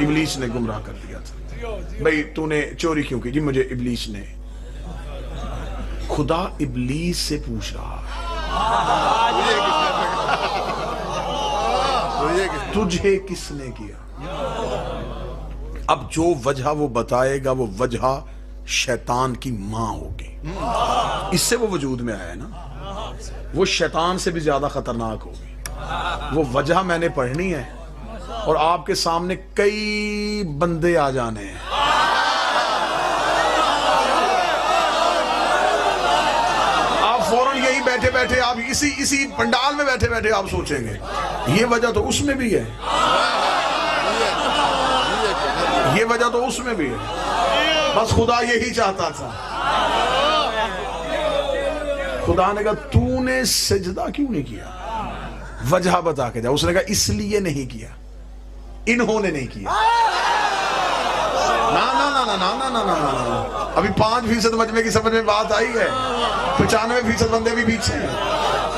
ابلیس نے گمراہ کر دیا تھا. بھئی تو نے چوری کیوں کی؟ جی مجھے ابلیس نے. خدا ابلیس سے پوچھ رہا تجھے کس نے کیا؟ اب جو وجہ وہ بتائے گا وہ وجہ شیطان کی ماں ہوگی. اس سے وہ وجود میں آیا ہے نا, وہ شیطان سے بھی زیادہ خطرناک ہوگی. وہ وجہ میں نے پڑھنی ہے اور آپ کے سامنے کئی بندے آ جانے ہیں. آپ فوراً یہی بیٹھے بیٹھے آپ اسی پنڈال میں بیٹھے بیٹھے آپ سوچیں گے یہ وجہ تو اس میں بھی ہے, یہ وجہ تو اس میں بھی ہے. بس خدا یہی چاہتا تھا. خدا نے کہا تو نے سجدہ کیوں نہیں کیا؟ وجہ بتا کے جا. اس نے کہا اس لیے نہیں کیا, انہوں نے نہیں کیا. نا نا نا نا نا نا نا نا. ابھی 5% مجمع کی سمجھ میں بات آئی ہے, 95% بندے بھی پیچھے ہیں.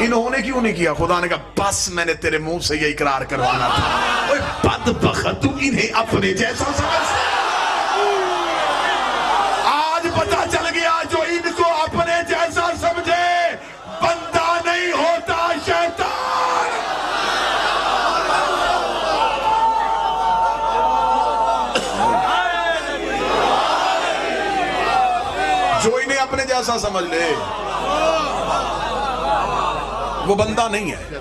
انہوں نے کیوں نہیں کیا؟ خدا نے کہا بس میں نے تیرے منہ سے یہ اقرار کروانا تھا. اوے بدبخت تو انہیں اپنے جیسا سمجھتا. آج پتہ چل گیا جو ان کو اپنے جیسا سمجھے بندہ نہیں ہوتا شیطان. جو انہیں اپنے جیسا سمجھ لے وہ بندہ نہیں ہے,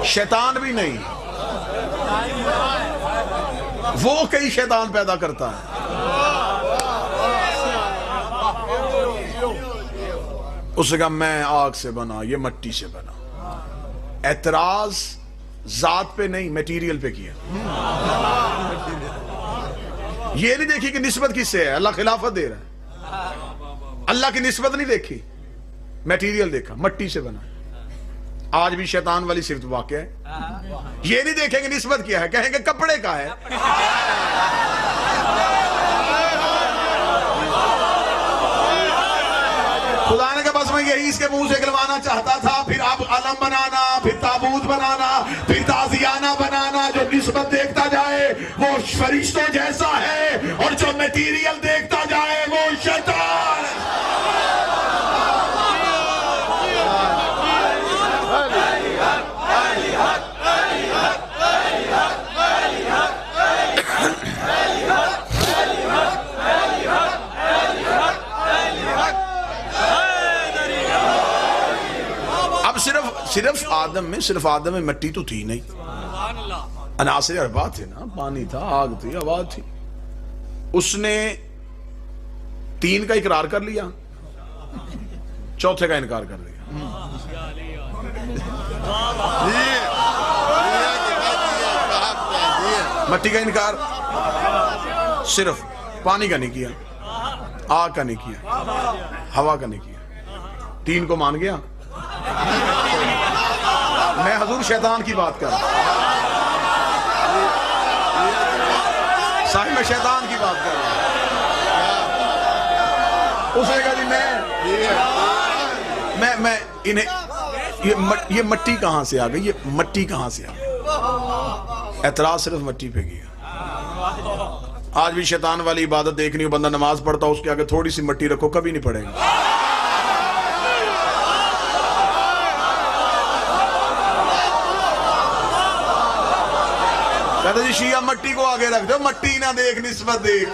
شیطان بھی نہیں. وہ کئی شیطان پیدا کرتا ہے. اس نے کہا میں آگ سے بنا, یہ مٹی سے بنا. اعتراض ذات پہ نہیں میٹیریل پہ کیا. یہ نہیں دیکھی کہ نسبت کس سے ہے, اللہ خلافت دے رہا ہے. اللہ کی نسبت نہیں دیکھی, میٹیریل دیکھا, مٹی سے بنا. آج بھی شیطان والی صفت واقع ہے. یہ نہیں دیکھیں گے نسبت کیا ہے, کہیں گے کپڑے کا ہے. خدا نے کہا بس میں یہی اس کے منہ سے گلوانا چاہتا تھا. پھر اب علم بنانا, پھر تابوت بنانا, پھر تازیانہ بنانا. جو نسبت دیکھتا جائے وہ فرشتوں جیسا ہے, اور جو میٹیریل دیکھتا جائے وہ شیطان. صرف آدم میں مٹی تو تھی نہیں, عناصر اربعہ تھے نا, پانی تھا, آگ تھی, ہوا تھی. اس نے 3 کا اقرار کر لیا, چوتھے کا انکار کر دیا. مٹی کا انکار صرف, پانی کا نہیں کیا, آگ کا نہیں کیا, ہوا کا نہیں کیا. 3 کو مان گیا. میں حضور شیطان کی بات کر رہا ہوں, صاحب میں شیطان کی بات کر رہا ہوں. اس نے کہا جی میں انہیں یہ مٹی کہاں سے آ گئی, یہ مٹی کہاں سے آ گئی. اعتراض صرف مٹی پہ کیا. آج بھی شیطان والی عبادت دیکھنی ہو, بندہ نماز پڑھتا اس کے آگے تھوڑی سی مٹی رکھو, کبھی نہیں پڑے گا. کہتا جی شیعہ مٹی کو آگے رکھ دو, مٹی نہ دیکھ نسبت دیکھ.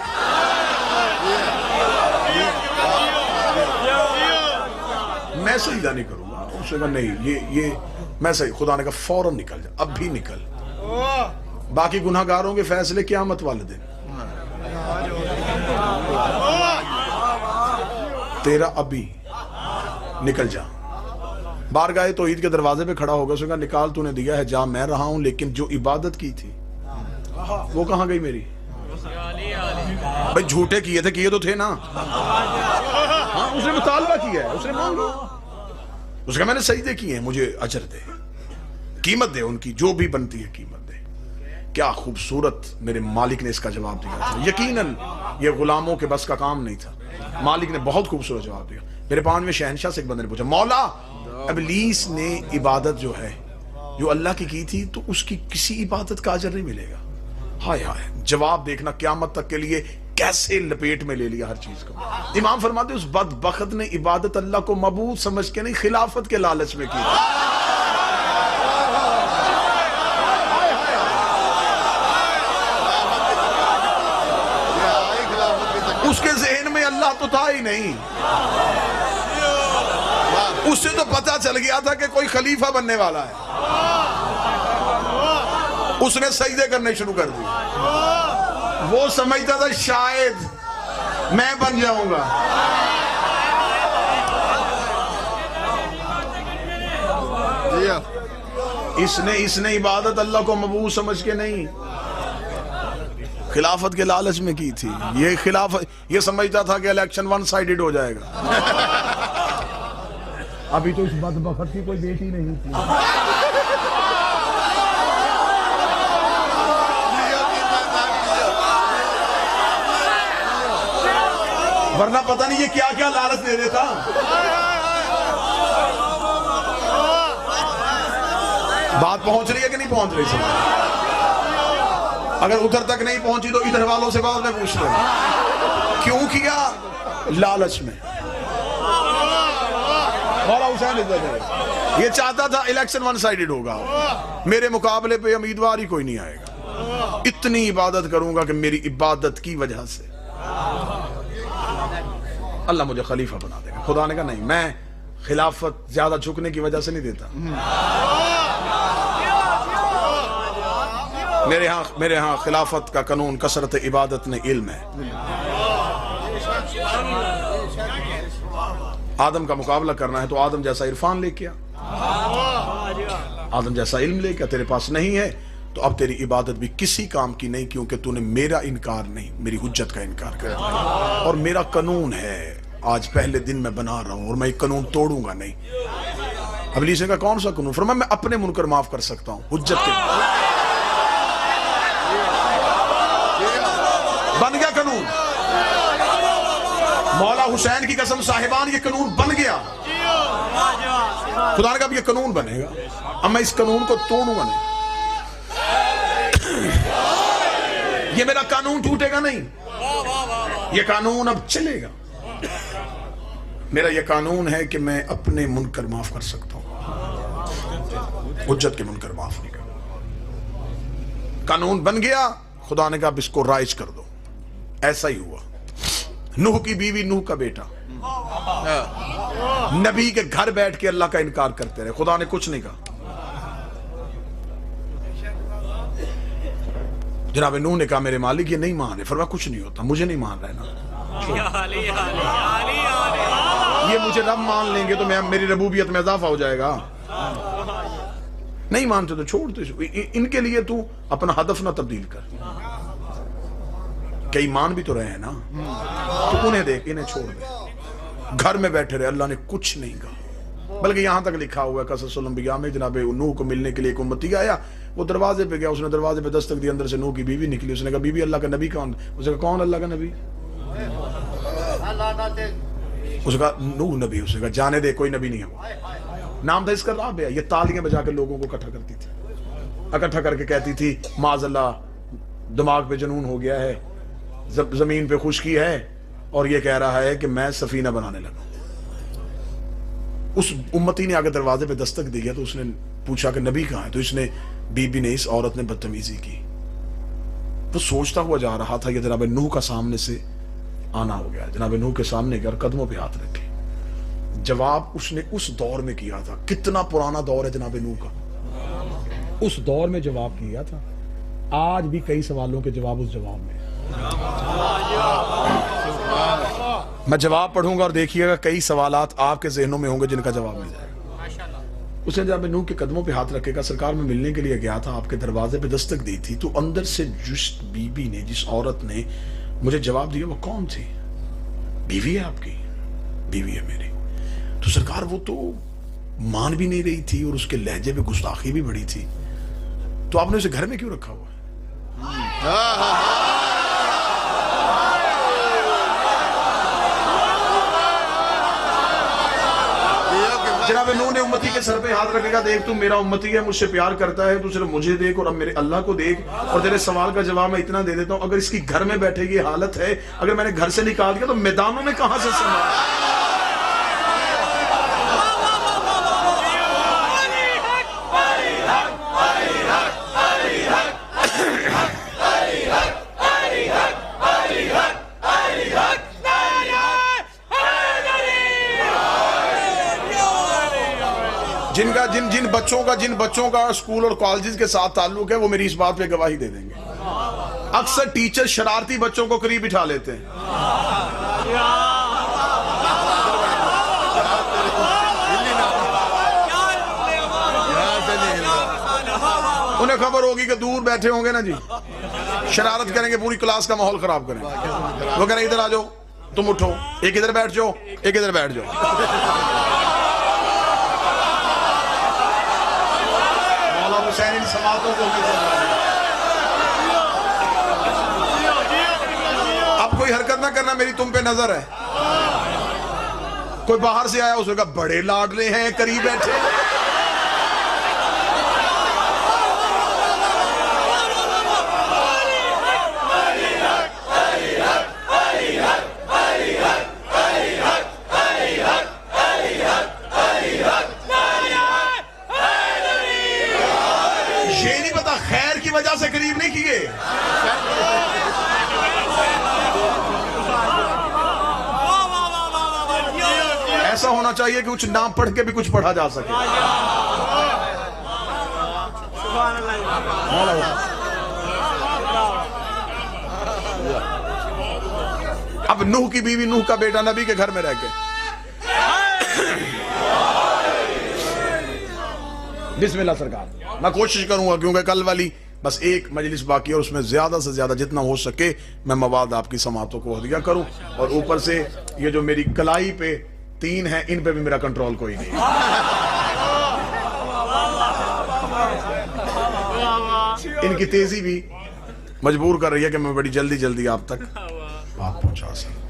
میں سجدہ نہیں کروں گا. اس نے کہا نہیں یہ میں صحیح. خدا نے کہا فوراً نکل جا, اب بھی نکل. باقی گناہگاروں کے فیصلے قیامت والے دن. تیرا ابھی نکل جا. بارگاہ توحید کے دروازے پہ کھڑا ہوگا, اس نے کہا نکال, تو نے دیا ہے جا, میں رہا ہوں, لیکن جو عبادت کی تھی وہ کہاں گئی میری؟ بھئی جھوٹے کیے تھے, کیے تو تھے نا. ہاں اس نے مطالبہ کیا ہے, اس نے مانگا. اس نے کہا میں نے سجدے کیے ہیں, مجھے اجر دے, قیمت دے, ان کی جو بھی بنتی ہے قیمت دے. کیا خوبصورت میرے مالک نے اس کا جواب دیا تھا. یقیناً یہ غلاموں کے بس کا کام نہیں تھا. مالک نے بہت خوبصورت جواب دیا. میرے 5ویں شہنشاہ سے ایک بندے نے پوچھا, مولا ابلیس نے عبادت جو ہے جو اللہ کی تھی تو اس کی کسی عبادت کا اجر نہیں ملے گا. ہائے ہائے, جواب دیکھنا قیامت تک کے لیے کیسے لپیٹ میں لے لیا ہر چیز کو. امام فرماتے اس بدبخت نے عبادت اللہ کو معبود سمجھ کے نہیں, خلافت کے لالچ میں کی. اس کے ذہن میں اللہ تو تھا ہی نہیں, اس سے تو پتہ چل گیا تھا کہ کوئی خلیفہ بننے والا ہے. اس نے سجدے کرنے شروع کر دی. وہ سمجھتا تھا شاید میں بن جاؤں گا. اس نے عبادت اللہ کو معبود سمجھ کے نہیں, خلافت کے لالچ میں کی تھی. یہ سمجھتا تھا کہ الیکشن ون سائیڈڈ ہو جائے گا. ابھی تو اس بدبخت کی کوئی بیٹی نہیں تھی. ورنہ پتہ نہیں یہ کیا کیا لالچ دے دیتا. بات پہنچ رہی ہے کہ نہیں پہنچ رہی سب؟ اگر ادھر تک نہیں پہنچی تو ادھر والوں سے بعد میں پوچھ لیں. کیوں کیا؟ لالچ میں. مولا حسین یہ چاہتا تھا الیکشن ون سائیڈڈ ہوگا, میرے مقابلے پہ امیدوار ہی کوئی نہیں آئے گا. اتنی عبادت کروں گا کہ میری عبادت کی وجہ سے اللہ مجھے خلیفہ بنا دے گا. خدا نے کہا نہیں, میں خلافت زیادہ جھکنے کی وجہ سے نہیں دیتا. میرے ہاں خلافت کا قانون کثرت عبادت نے علم ہے. آدم کا مقابلہ کرنا ہے تو آدم جیسا عرفان لے کے آ, آدم جیسا علم لے کے تیرے پاس نہیں ہے تو اب تیری عبادت بھی کسی کام کی نہیں, کیونکہ تو نے میرا انکار نہیں, میری حجت کا انکار کر دیا. اور میرا قانون ہے, آج پہلے دن میں بنا رہا ہوں اور میں یہ قانون توڑوں گا نہیں. ابلیس نے کہا کون سا قانون؟ فرمایا میں اپنے منکر معاف کر سکتا ہوں, حجت کے. بن گیا قانون. مولا حسین کی قسم صاحبان یہ قانون بن گیا. خدا نے کہا اب یہ قانون بنے گا, اب میں اس قانون کو توڑوں گا نہیں. یہ میرا قانون ٹوٹے گا نہیں, یہ قانون اب چلے گا. میرا یہ قانون ہے کہ میں اپنے منکر معاف کر سکتا ہوں, حجت کے منکر معاف نہیں کر. قانون بن گیا. خدا نے کہا اب اس کو رائج کر دو. ایسا ہی ہوا. نوح کی بیوی, نوح کا بیٹا نبی کے گھر بیٹھ کے اللہ کا انکار کرتے رہے. خدا نے کچھ نہیں کہا. جناب نوح نے کہا میرے مالک یہ نہیں مان رہے. فرمایا کچھ نہیں ہوتا, مجھے نہیں مان رہے نا, یہ مجھے رب مان لیں گے تو میری ربوبیت میں اضافہ ہو جائے گا. نہیں مانتے تو چھوڑ دو. ان کے لیے تو اپنا ہدف نہ تبدیل کر. کئی مان بھی تو رہے ہیں نا, تو انہیں دیکھ, انہیں چھوڑ دے. گھر میں بیٹھے رہے, اللہ نے کچھ نہیں کہا. بلکہ یہاں تک لکھا ہوا ہے قصص الانبیاء میں, جناب نوح کو ملنے کے لیے ایک امتی آیا, وہ دروازے پہ گیا, اس نے دروازے پہ دستک دی, اندر سے نوح کی بیوی نکلی. اس نے کہا بی بی اللہ کا نبی کون؟ اس نے کہا کون اللہ کا نبی؟ اس نے کہا نوح نبی. اس نے کہا جانے دے, کوئی نبی نہیں ہے. نام تھا اس کا رابعہ. یہ تالیاں بجا کے لوگوں کو اکٹھا کرتی تھی, اکٹھا کر کے کہتی تھی معاذ اللہ دماغ پہ جنون ہو گیا ہے, زمین پہ خشکی ہے, اور یہ کہہ رہا ہے کہ میں سفینہ بنانے لگا. اس امتی نے آگے دروازے پہ دستک دی گیا تو اس نے پوچھا کہ نبی کہاں ہے؟ تو اس نے بی بی نے, اس عورت نے بدتمیزی کی. وہ سوچتا ہوا جا رہا تھا کہ جناب نوح کا سامنے سے آنا ہو گیا. جناب نوح کے سامنے گیا, قدموں پہ ہاتھ رکھے. جواب اس نے اس دور میں کیا تھا. کتنا پرانا دور ہے جناب نوح کا, اس دور میں جواب کیا تھا. آج بھی کئی سوالوں کے جواب اس جواب میں. میں جواب پڑھوں گا اور دیکھیے گا کئی سوالات آپ کے ذہنوں میں ہوں گے جن کا جواب مل جائے گا. اس نے جب نوح کے قدموں پہ ہاتھ رکھے گا, سرکار میں ملنے کے لیے گیا تھا, آپ کے دروازے پہ دستک دی تھی, تو اندر سے جس بی بی نے, جس عورت نے مجھے جواب دیا وہ کون تھی؟ بیوی ہے آپ کی؟ بیوی ہے میری. تو سرکار وہ تو مان بھی نہیں رہی تھی اور اس کے لہجے پہ گستاخی بھی بڑی تھی, تو آپ نے اسے گھر میں کیوں رکھا ہوا ہے؟ جناب نوح نے امتی کے سر پہ ہاتھ رکھے گا، دیکھ تو میرا امتی ہے، مجھ سے پیار کرتا ہے، تو صرف مجھے دیکھ اور اب میرے اللہ کو دیکھ، اور تیرے سوال کا جواب میں اتنا دے دیتا ہوں، اگر اس کی گھر میں بیٹھے یہ حالت ہے، اگر میں نے گھر سے نکال دیا تو میدانوں میں کہاں سے سنبھالے؟ جن بچوں کا اسکول اور کالجز کے ساتھ تعلق ہے وہ میری اس بات پہ گواہی دے دیں گے، اکثر ٹیچر شرارتی بچوں کو قریب بٹھا لیتے ہیں، انہیں خبر ہوگی کہ دور بیٹھے ہوں گے نا جی، شرارت کریں گے، پوری کلاس کا ماحول خراب کریں گے، وہ کہہ رہے ادھر آ جاؤ، تم اٹھو، ایک ادھر بیٹھ جاؤ، ایک ادھر بیٹھ جاؤ۔ ان سماعتوں کو اب کوئی حرکت نہ کرنا، میری تم پہ نظر ہے، کوئی باہر سے آیا اس نے کہا بڑے لاڈلے ہیں قریب بیٹھے، سے قریب نہیں کیے، ایسا ہونا چاہیے کہ کچھ نام پڑھ کے بھی کچھ پڑھا جا سکے۔ اب نوح کی بیوی، نوح کا بیٹا نبی کے گھر میں رہ کے بسم اللہ سرکار، میں کوشش کروں گا کیونکہ کل والی بس ایک مجلس باقی اور اس میں زیادہ سے زیادہ جتنا ہو سکے میں مواد آپ کی سماعتوں کو ہدیہ کروں، اور اوپر سے یہ جو میری کلائی پہ 3 ہیں ان پہ بھی میرا کنٹرول کوئی نہیں، ان کی تیزی بھی مجبور کر رہی ہے کہ میں بڑی جلدی جلدی آپ تک بات پہنچا سکوں،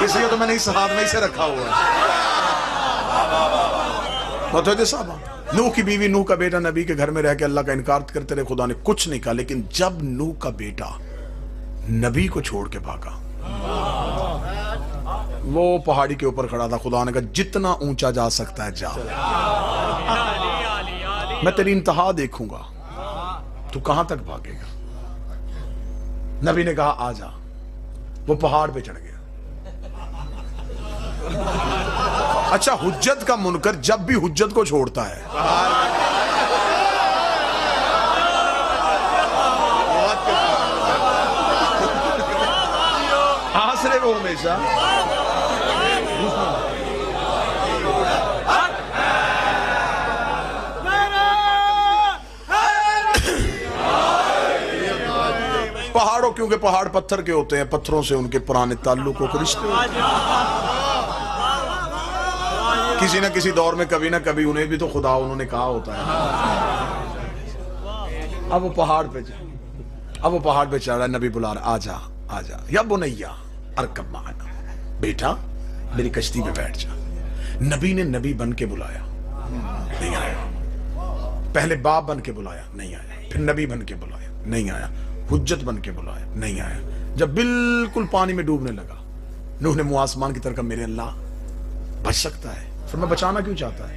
اس لیے تو میں نے اس ہاتھ میں اسے رکھا ہوا ہے۔ متوجہ صاحب، نوح کی بیوی، نوح کا بیٹا نبی کے گھر میں رہ کے اللہ کا انکار کرتے رہے، خدا نے کچھ نہیں کہا، لیکن جب نوح کا بیٹا نبی کو چھوڑ کے بھاگا، وہ پہاڑی کے اوپر کھڑا تھا، خدا نے کہا جتنا اونچا جا سکتا ہے جا، میں تیری انتہا دیکھوں گا، تو کہاں تک بھاگے گا؟ نبی نے کہا آ جا، وہ پہاڑ پہ چڑھ گیا۔ اچھا، حجت کا منکر جب بھی حجت کو چھوڑتا ہے، آسرے وہ ہمیشہ پہاڑوں، کیونکہ پہاڑ پتھر کے ہوتے ہیں، پتھروں سے ان کے پرانے تعلقوں کو رشتے ہوتے ہیں، کسی نہ کسی دور میں کبھی نہ کبھی انہیں بھی تو خدا انہوں نے کہا ہوتا ہے۔ اب وہ پہاڑ پہ چڑھ رہا ہے، نبی بلا رہا، آجا آجا یا بنیا ارکب معنا، بیٹا میری کشتی پہ بیٹھ جا۔ نبی نے نبی بن کے بلایا، نہیں آیا، پہلے باپ بن کے بلایا، نہیں آیا، پھر نبی بن کے بلایا، نہیں آیا، حجت بن کے بلایا، نہیں آیا، جب بالکل پانی میں ڈوبنے لگا، نوح نے منہ آسمان کی طرف کہا میرے اللہ بچ سکتا ہے؟ فرمایا بچانا کیوں چاہتا ہے؟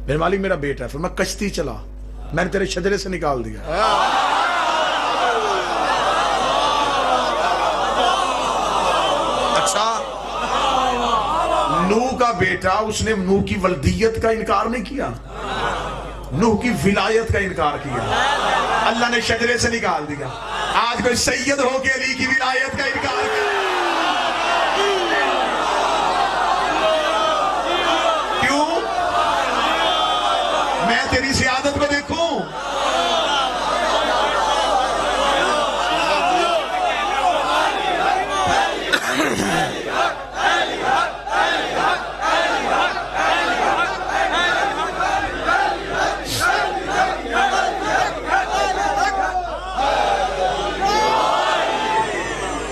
میرے مالک میرا بیٹا ہے۔ فرمایا کشتی چلا، میں نے تیرے شجرے سے نکال دیا۔ اچھا، نوح کا بیٹا، اس نے نوح کی ولدیت کا انکار نہیں کیا، نوح کی ولایت کا انکار کیا، اللہ نے شجرے سے نکال دیا۔ آج کوئی سید ہو کے علی کی ولایت کا انکار کیا، میں تیری سیادت کو دیکھوں؟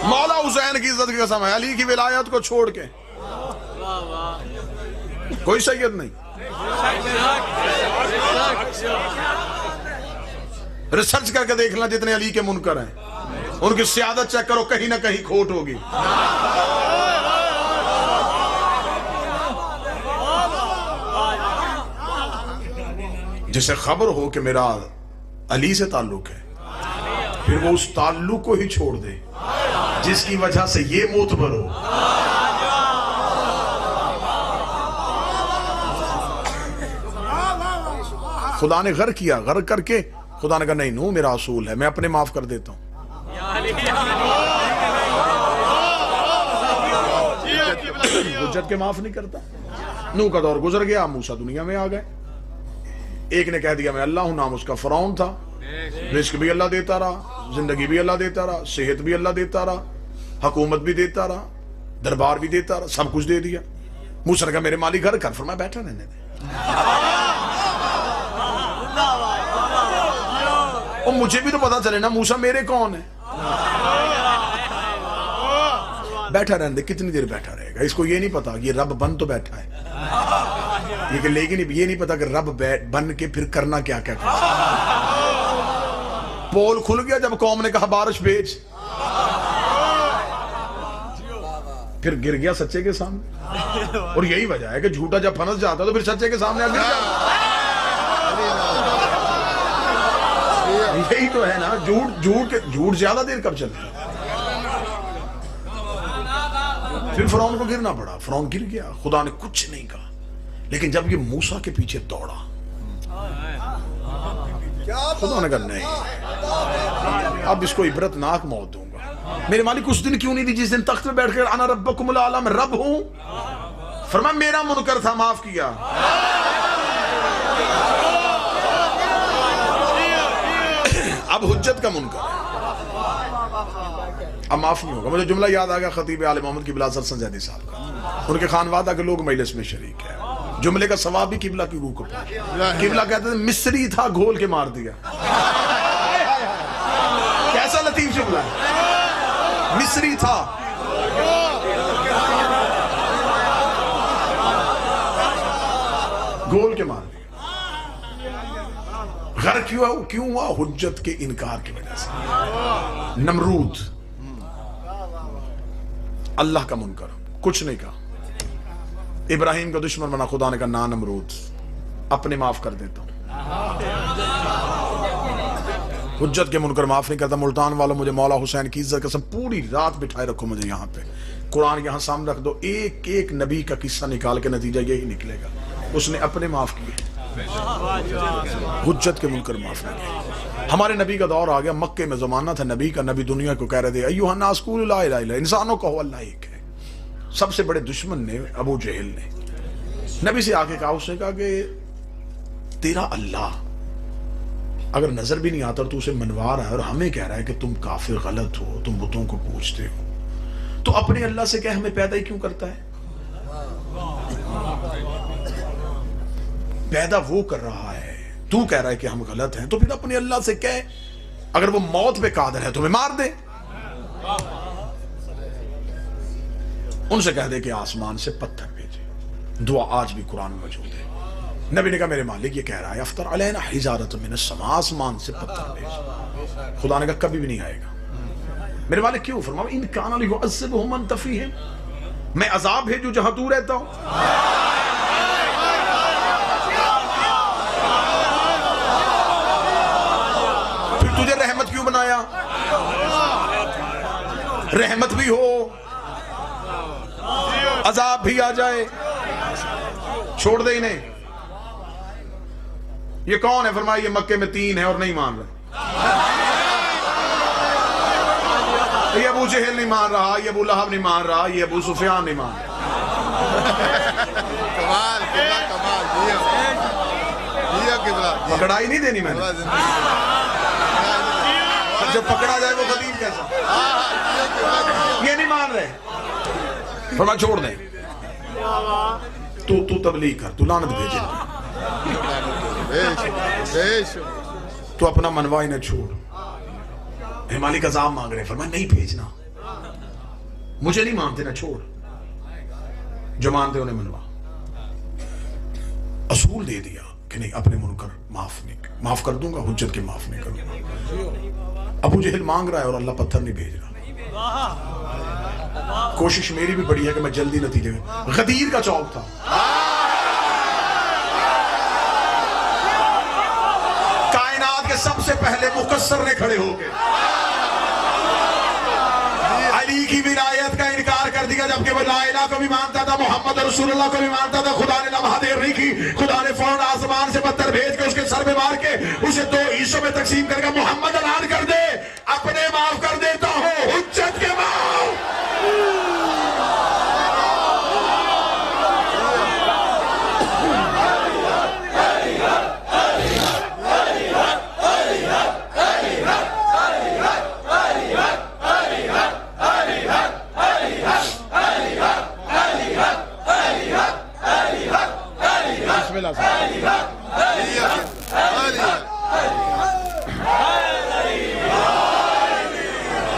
مولا حسین کی عزت کی قسم ہے، علی کی ولایت کو چھوڑ کے کوئی سید نہیں. ریسرچ کر کے دیکھنا جتنے علی کے منکر ہیں ان کی سیادت چیک کرو, کہیں نہ کہیں کھوٹ ہوگی. جسے خبر ہو کہ میرا علی سے تعلق ہے پھر وہ اس تعلق کو ہی چھوڑ دے جس کی وجہ سے یہ معتبر ہو. خدا نے غر کیا, غر کر کے خدا نے کہا نہیں نو میرا اصول ہے, میں اپنے معاف کر دیتا ہوں. حجت کے معاف نہیں کرتا. نو کا دور گزر گیا, موسیٰ دنیا میں آ گئے. ایک نے کہہ دیا میں اللہ ہوں, نام اس کا فرعون تھا. رزق بھی اللہ دیتا رہا, زندگی بھی اللہ دیتا رہا, صحت بھی اللہ دیتا رہا, حکومت بھی دیتا رہا, دربار بھی دیتا رہا, سب کچھ دے دیا. موسیٰ نے کہا میرے مالک گھر کر, فرمایا بیٹھا رہنے دے. اور مجھے بھی تو پتا چلے نا موسیٰ میرے کون ہے. بیٹھا رہنے دے. کتنی دیر بیٹھا رہے گا؟ اس کو یہ نہیں پتا یہ رب بن تو بیٹھا ہے, لیکن یہ نہیں پتا کہ رب بن کے پھر کرنا کیا کیا کرنا. پول کھل گیا جب قوم نے کہا بارش بھیج, پھر گر گیا سچے کے سامنے. اور یہی وجہ ہے کہ جھوٹا جب پھنس جاتا تو پھر سچے کے سامنے گر جاتا. یہی تو ہے نا, جھوٹ زیادہ دیر کب چلتا ہے. پھر فرعون کو گرنا پڑا, فرعون گر گیا, خدا نے کچھ نہیں کہا. لیکن جب یہ موسیٰ کے پیچھے دوڑا خدا نے کہا نہیں اب اس کو عبرت ناک موت دوں گا. میرے مالک اس دن کیوں نہیں دی جس دن تخت پہ بیٹھ کر انا ربکم الاعلی میں رب ہوں, فرمایا میرا منکر تھا معاف کیا. اب حجت کا منکر اب معاف نہیں ہوگا. مجھے جملہ یاد آ گیا خطیب آل محمد قبلہ سرسن زیدی صاحب کا. ان کے خانوادہ کے لوگ مجلس میں شریک ہیں. جملے کا ثواب بھی قبلہ کی روح کو پہنچا. قبلہ کہتے ہیں مصری تھا گھول کے مار دیا. کیسا لطیف جملہ ہے, مصری تھا گھول کے مار دیا. غر کیوں ہوا؟ حجت کے انکار کی وجہ سے. نمرود اللہ کا منکر, کچھ نہیں کہا. ابراہیم کا دشمن بنا, خدا نے کہا نا نمرود اپنے معاف کر دیتا ہوں. حجت کے منکر معاف نہیں کرتا. ملتان والوں مجھے مولا حسین کی عزت قسم پوری رات بٹھائے رکھو مجھے یہاں پہ. قرآن یہاں سامنے رکھ دو, ایک ایک نبی کا قصہ نکال کے نتیجہ یہی نکلے گا اس نے اپنے معاف کیے, حجت کے منکر معاف نہیں کیے. ہمارے نبی کا دور آ گیا, مکے میں زمانہ تھا نبی کا. نبی دنیا کو کہہ رہے تھے ایھا الناس قولوا لا الہ الا اللہ, انسانوں کہو اللہ ایک ہے. سب سے بڑے دشمن نے ابو جہل نے نبی سے آگے کہا, اس نے کہا کہ تیرا اللہ اگر نظر بھی نہیں آتا تو اسے منوا رہا ہے اور ہمیں کہہ رہا ہے کہ تم کافر غلط ہو, تم بتوں کو پوجتے ہو, تو اپنے اللہ سے کہہ ہمیں پیدا ہی کیوں کرتا ہے؟ پیدا وہ کر رہا ہے, تو کہہ رہا ہے کہ ہم غلط ہیں, تو پھر اپنے اللہ سے کہہ اگر وہ موت پہ قادر ہے تو ہمیں مار دے. ان سے کہہ دے کہ آسمان سے پتھر بھیجے. دعا آج بھی قرآن میں موجود ہے. نبی نے کہا میرے مالک یہ کہہ رہا ہے افطر علینا حجارۃ من السماء, آسمان سے پتھر بھیج. خدا نے کہا کبھی بھی نہیں آئے گا. میرے مالک کیوں؟ فرمایا ان کان لیعذبہم انت فیہم, میں عذاب بھیجوں جہاں تو رہتا ہوں. پھر تجھے رحمت کیوں بنایا؟ رحمت بھی ہو عذاب بھی آ جائے, چھوڑ دے انہیں. یہ کون ہے؟ فرمایا یہ مکے میں 3 ہے اور نہیں مان رہے. یہ ابو جہل نہیں مان رہا, یہ ابو لہب نہیں مان رہا, یہ ابو سفیان نہیں مان رہا. پکڑائی نہیں دینی میں نے, جب پکڑا جائے وہ قدیم کیسا. یہ نہیں مان رہے, فرمایا چھوڑ دیں. تو تبلیغ کر, تو لعنت بھیجے, تو اپنا منوا انہیں چھوڑ. مالک عذاب مانگ رہے, فرمایا نہیں بھیجنا, مجھے نہیں مانتے نا, چھوڑ, جو مانتے انہیں منوا. اصول دے دیا کہ نہیں اپنے منکر معاف کر دوں گا، حجت کے معاف نہیں کروں گا. ابو جہل مانگ رہا ہے اور اللہ پتھر نہیں بھیج رہا. کوشش میری بھی بڑی ہے کہ میں جلدی نتیجے میں. غدیر کا چوک تھا، کائنات کے سب سے پہلے مقصر نے کھڑے ہو کے علی کی ولایت کا انکار کر دیا، جبکہ وہ لا الہ کو بھی مانتا تھا، محمد رسول اللہ کو بھی مانتا تھا. خدا نے لمحہ دیر نہیں کی، خدا نے فوراً آسمان سے پتھر بھیج کے اس کے سر پہ مار کے اسے 2 حصوں میں تقسیم کر کے محمد اعلان کر دے اپنے معاف کر دیتا ہوں، حجت کے معاف.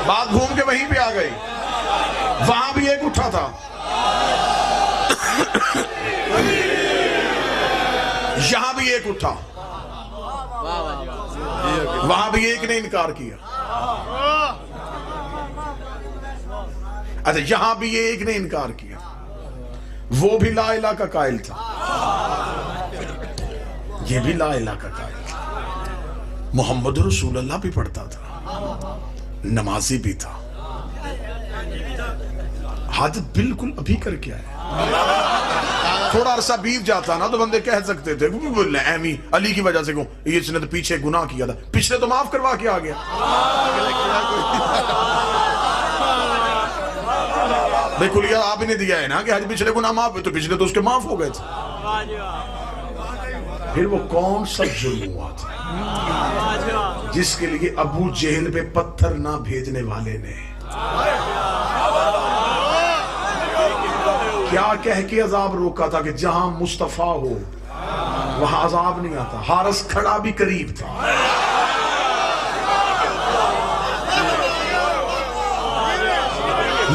بات گھوم کے وہیں پہ آ گئی. وہاں بھی ایک اٹھا تھا، یہاں بھی ایک اٹھا، وہاں بھی ایک نے انکار کیا. اچھا یہاں بھی ایک نے انکار کیا، وہ بھی لا الہ کا قائل تھا، یہ بھی لا الہ کا قائل تھا، محمد رسول اللہ بھی پڑھتا تھا، نمازی بھی تھا. حاجت بالکل ابھی کر کے آیا. تھوڑا عرصہ بیت جاتا نا تو بندے کہہ سکتے تھے ایمی علی کی وجہ سے کہوں اس نے تو پیچھے گناہ کیا تھا، پچھلے تو معاف کروا کے آ گیا. بھئی کلیہ آپ ہی نے دیا ہے نا کہ حج پچھلے گناہ معاف ہوئے، تو پچھلے تو اس کے معاف ہو گئے تھے. پھر وہ کون سا ظلم ہوا تھا جس کے لیے ابو جہل پہ پتھر نہ بھیجنے والے نے کیا کہہ کے عذاب روکا تھا کہ جہاں مصطفیٰ ہو وہاں عذاب نہیں آتا. حارس کھڑا بھی قریب تھا.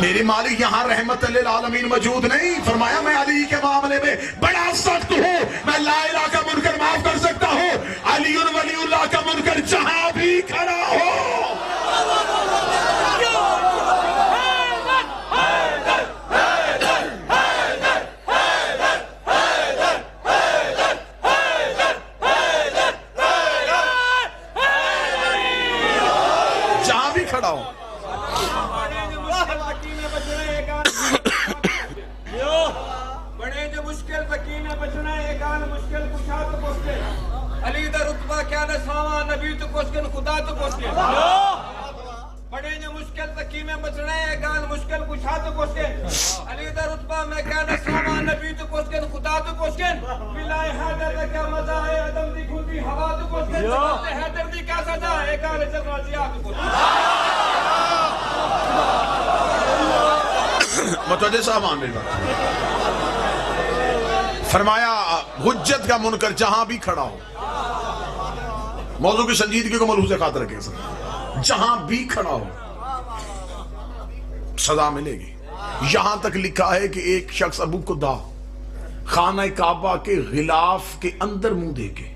میری مالک یہاں رحمت للعالمین موجود نہیں. فرمایا میں علی کے معاملے میں بڑا سخت ہوں، میں لا الہ کا منکر معاف کر سکتا ہوں، علی ولی اللہ کا منکر جہاں بھی کھڑا ہو. جہاں بھی کھڑا ہو. علی دا رتبہ کیا نہ ساواں نبی تو کوشکن خدا تو کوشکن بڑے جو مشکل تکی میں بچنا ہے گان مشکل کچھا تو کوشکن علی دا رتبہ میں کیا نہ ساواں نبی تو کوشکن خدا تو کوشکن بلائے حیدر دا کیا مزہ ہے عدم دی کھوٹی ہوا تو کوشکن سبب حیدر دی کیا سزا ہے گان جنرال ضیاء تو کوشکن. متوجہ صاحب آن رہی فرمایا حجت کا منکر جہاں بھی کھڑا ہو. موضوع کی سنجیدگی کو ملحوظ خاطر رکھیں، جہاں بھی کھڑا ہو سزا ملے گی. یہاں تک لکھا ہے کہ ایک شخص ابو قدا خانہ کعبہ کے غلاف کے اندر منہ دے کے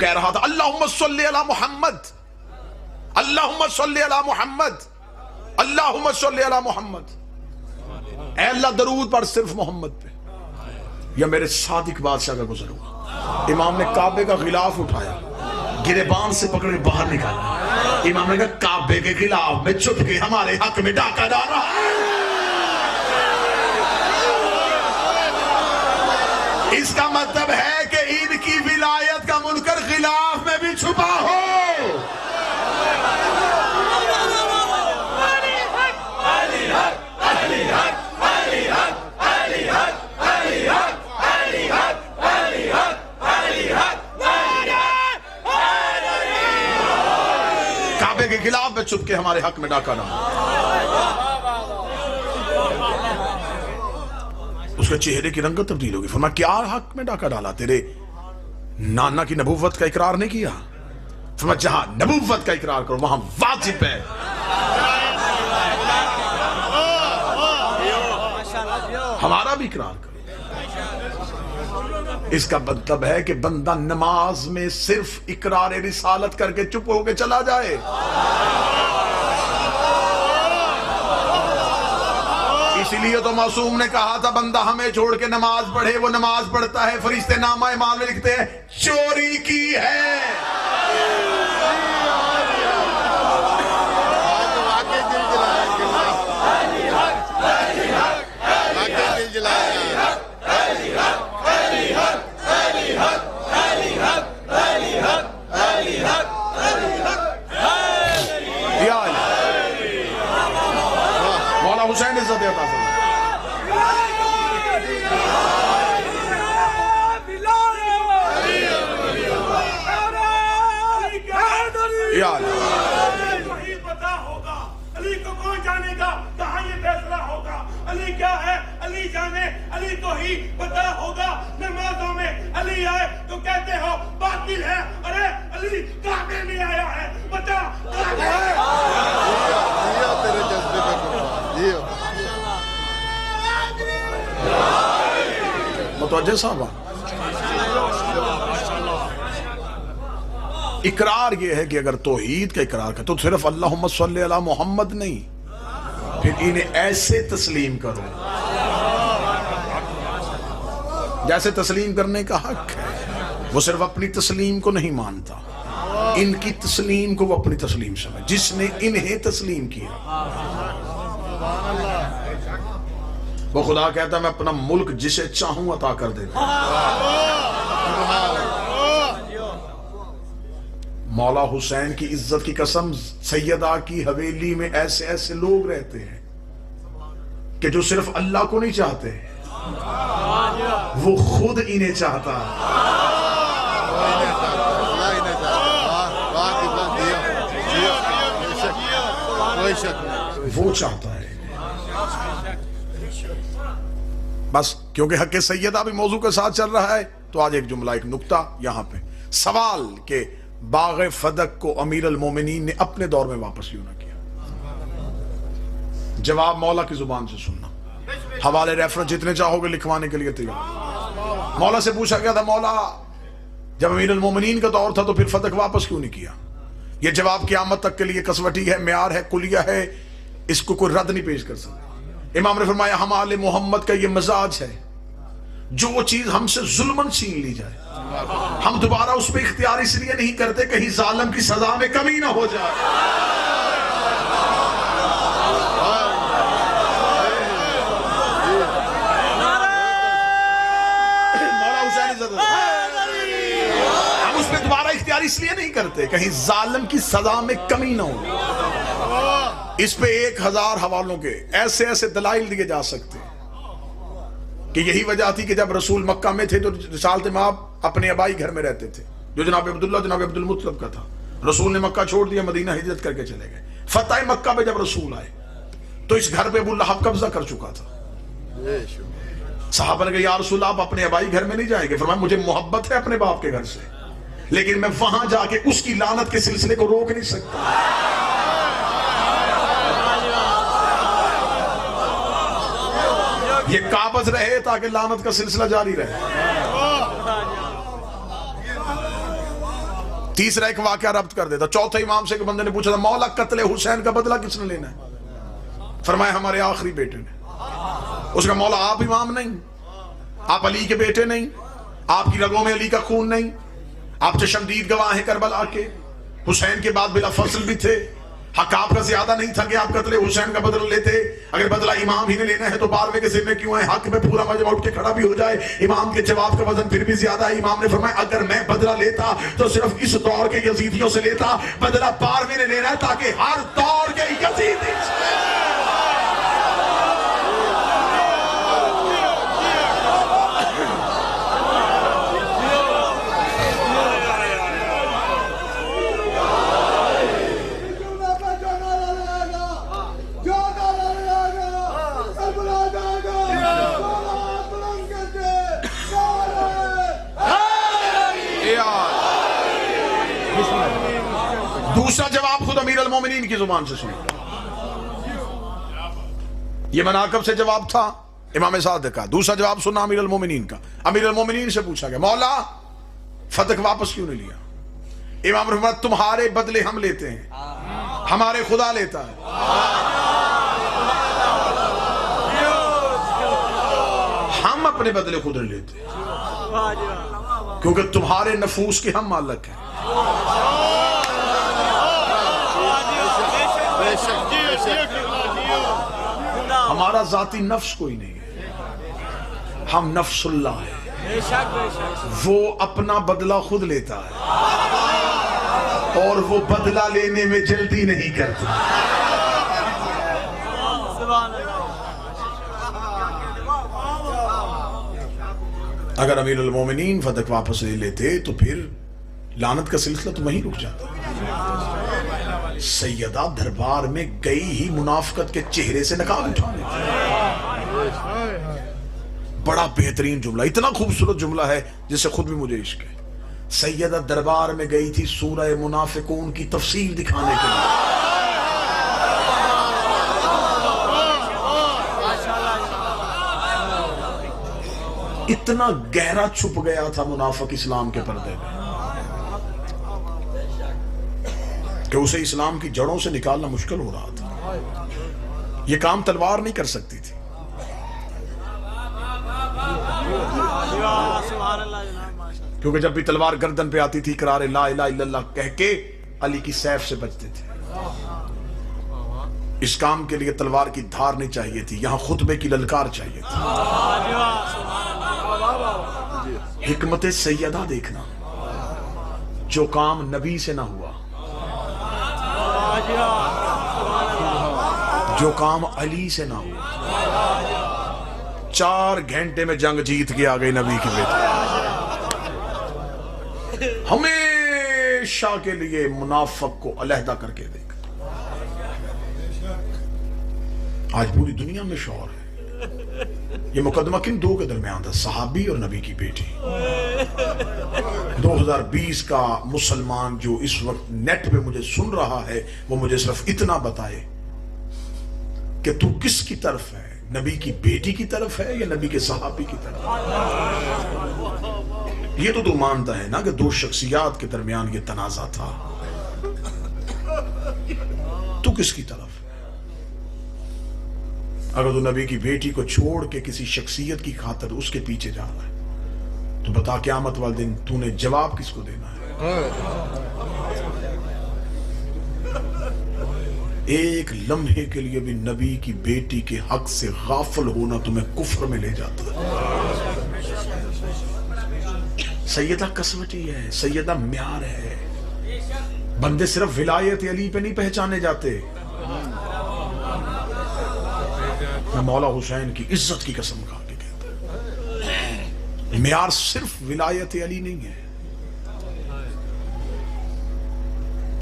کہہ رہا تھا اللہم صلی علی محمد، اللہم صلی علی محمد، اللہم صلی علی محمد. اے اللہ درود پر صرف محمد پہ یا میرے صادق بادشاہ کا گزر ہوا. امام نے کعبے کا غلاف اٹھایا، گریبان سے پکڑے باہر نکالا. امام نے کہا کعبے کے غلاف میں چھپ کے ہمارے حق میں ڈاکہ ڈالا. اس کا مطلب ہے کہ ان کی ولایت کا منکر غلاف میں بھی چھپا ہو. کعبے کے خلاف میں چھپ کے ہمارے حق میں ڈاکہ ڈالا. اس کے چہرے کی رنگت تبدیل ہوگی. فرمایا کیا حق میں ڈاکہ ڈالا؟ تیرے نانا کی نبوت کا اقرار نہیں کیا؟ فرمایا جہاں نبوت کا اقرار کرو وہاں واجب ہے ہمارا بھی اقرار کرو. اس کا مطلب ہے کہ بندہ نماز میں صرف اقرار رسالت کر کے چپ ہو کے چلا جائے. اسی لیے تو معصوم نے کہا تھا بندہ ہمیں چھوڑ کے نماز پڑھے، وہ نماز پڑھتا ہے، فرشتے نامہ اعمال میں لکھتے ہیں چوری کی ہے. مولا حسین عزت عطا فرمائے. وہی پتا ہوگا علی کو کون جانے گا، کہاں یہ فیصلہ ہوگا. علی کیا ہے علی جانے، علی کو ہی پتا ہوگا. نمازوں میں علی آئے تو کہتے ہو باطل ہے، ارے علی کعبے میں آیا ہے، بتا کعبے ہے. تیرے جذبے پہ قربان. متوجہ صاحبہ، اقرار یہ ہے کہ اگر توحید کا اقرار کرے تو صرف اللہم صلی علی محمد نہیں، پھر انہیں ایسے تسلیم کرو جیسے تسلیم کرنے کا حق ہے. وہ صرف اپنی تسلیم کو نہیں مانتا، ان کی تسلیم کو وہ اپنی تسلیم سمجھ. جس نے انہیں تسلیم کیا وہ خدا کہتا ہے میں اپنا ملک جسے چاہوں عطا کر دیتا. مولا حسین کی عزت کی قسم، سیدہ کی حویلی میں ایسے ایسے لوگ رہتے ہیں کہ جو صرف اللہ کو نہیں چاہتے، وہ خود انہیں چاہتا. وہ چاہتا ہے. بس کیونکہ حق سیدہ بھی موضوع کے ساتھ چل رہا ہے تو آج ایک جملہ، ایک نکتہ یہاں پہ. سوال کہ باغ فدق کو امیر المومنین نے اپنے دور میں واپس کیوں نہ کیا؟ جواب مولا کی زبان سے سننا. حوالے ریفرنس جتنے چاہو گے لکھوانے کے لیے تیار. مولا سے پوچھا گیا تھا مولا جب امیر المومنین کا دور تھا تو پھر فدق واپس کیوں نہیں کیا؟ یہ جواب قیامت تک کے لیے کسوٹی ہے، معیار ہے، کلیہ ہے، اس کو کوئی رد نہیں پیش کر سکتا. امام نے فرمایا ہم آل محمد کا یہ مزاج ہے، جو چیز ہم سے ظلمن چھین لی جائے ہم دوبارہ اس پہ اختیار اس لیے نہیں کرتے کہیں ظالم کی سزا میں کمی نہ ہو جائے. مولا حسین عزت ہم اس پہ دوبارہ اختیار اس لیے نہیں کرتے کہیں ظالم کی سزا میں کمی نہ ہو. اس پہ 1000 حوالوں کے ایسے ایسے دلائل دیے جا سکتے کہ یہی وجہ تھی کہ جب رسول مکہ میں تھے تو رسالت مآب اپنے آبائی گھر میں رہتے تھے جو جناب عبداللہ جناب عبد المطلب کا تھا. رسول نے مکہ چھوڑ دیا، مدینہ ہجرت کر کے چلے گئے. فتح مکہ پہ جب رسول آئے تو اس گھر پہ ابو لہب قبضہ کر چکا تھا. صحابہ نے کہا یا رسول آپ اپنے آبائی گھر میں نہیں جائیں گے؟ فرمایا مجھے محبت ہے اپنے باپ کے گھر سے، لیکن میں وہاں جا کے اس کی لعنت کے سلسلے کو روک نہیں سکتا. یہ قابض رہے تاکہ لعنت کا سلسلہ جاری رہے. تیسرا ایک واقعہ ربط کر دیتا. چوتھے امام سے ایک بندے نے پوچھا تھا مولا قتل حسین کا بدلہ کس نے لینا ہے؟ فرمایا ہمارے آخری بیٹے نے. اس کا مولا آپ امام نہیں، آپ علی کے بیٹے نہیں، آپ کی رگوں میں علی کا خون نہیں، آپ چشمدید گواہ ہیں کربلا کے، حسین کے بعد بلا فصل بھی تھے، حق آپ کا زیادہ نہیں تھا کہ آپ قتل حسین کا بدلہ لیتے. اگر بدلہ امام ہی نے لینا ہے تو 12ویں کے ذمہ کیوں ہے؟ حق میں پورا مجمع اٹھ کے کھڑا بھی ہو جائے. امام کے جواب کا وزن پھر بھی زیادہ ہے. امام نے فرمایا اگر میں بدلہ لیتا تو صرف اس دور کے یزیدیوں سے لیتا. بدلہ 12ویں نے لینا ہے تاکہ ہر دور کے یزیدی دوسرا جواب خود امیر المومنین کی زبان سے سنیں. یہ مناقب سے جواب تھا. امام صادق کا دوسرا جواب سنا امیر المومنین کا. امیر المومنین سے پوچھا گیا مولا فتح واپس کیوں نہیں لیا؟ امام رحمت تمہارے بدلے ہم لیتے ہیں, ہمارے خدا لیتا ہے. ہم اپنے بدلے خود نہیں لیتے کیونکہ تمہارے نفوس کے ہم مالک ہیں. ہمارا ذاتی نفس کوئی نہیں ہے, ہم نفس اللہ ہے, وہ اپنا بدلہ خود لیتا ہے اور وہ بدلہ لینے میں جلدی نہیں کرتا. اگر امیر المومنین فتح واپس لے لیتے تو پھر لعنت کا سلسلہ تو وہیں رک جاتا. سیدہ دربار میں گئی ہی منافقت کے چہرے سے نقاب اٹھانے. بڑا بہترین جملہ, اتنا خوبصورت جملہ ہے جس سے خود بھی مجھے عشق ہے. سیدہ دربار میں گئی تھی سورہ منافقون کی تفصیل دکھانے کے لیے. اتنا گہرا چھپ گیا تھا منافق اسلام کے پردے میں کہ اسے اسلام کی جڑوں سے نکالنا مشکل ہو رہا تھا. یہ کام تلوار نہیں کر سکتی تھی. کیونکہ جب بھی تلوار گردن پہ آتی تھی اقرار لا الہ الا اللہ کہہ کے علی کی سیف سے بچتے تھے. اس کام کے لیے تلوار کی دھار نہیں چاہیے تھی, یہاں خطبے کی للکار چاہیے تھی. حکمت سیدہ دیکھنا, جو کام نبی سے نہ ہوا, جو کام علی سے نہ ہوا, 4 گھنٹے میں جنگ جیت کے آ گئی نبی کے بیٹے. ہمیشہ کے لیے منافق کو علیحدہ کر کے دیکھ. آج پوری دنیا میں شور ہے. یہ مقدمہ کن دو کے درمیان تھا, صحابی اور نبی کی بیٹی. 2020 کا مسلمان جو اس وقت نیٹ پہ مجھے سن رہا ہے وہ مجھے صرف اتنا بتائے کہ تو کس کی طرف ہے, نبی کی بیٹی کی طرف ہے یا نبی کے صحابی کی طرف. یہ تو مانتا ہے نا کہ 2 شخصیات کے درمیان یہ تنازع تھا. تو کس کی طرف ہے؟ اگر تو نبی کی بیٹی کو چھوڑ کے کسی شخصیت کی خاطر اس کے پیچھے جا رہا ہے تو بتا قیامت والے دن تو نے جواب کس کو دینا ہے؟ ایک لمحے کے لیے بھی نبی کی بیٹی کے حق سے غافل ہونا تمہیں کفر میں لے جاتا ہے. سیدہ قسمتی ہے, سیدہ معیار ہے. بندے صرف ولایت علی پہ نہیں پہچانے جاتے. میں مولا حسین کی عزت کی قسم کھا کے کہتا ہوں, معیار صرف ولایت علی نہیں ہے,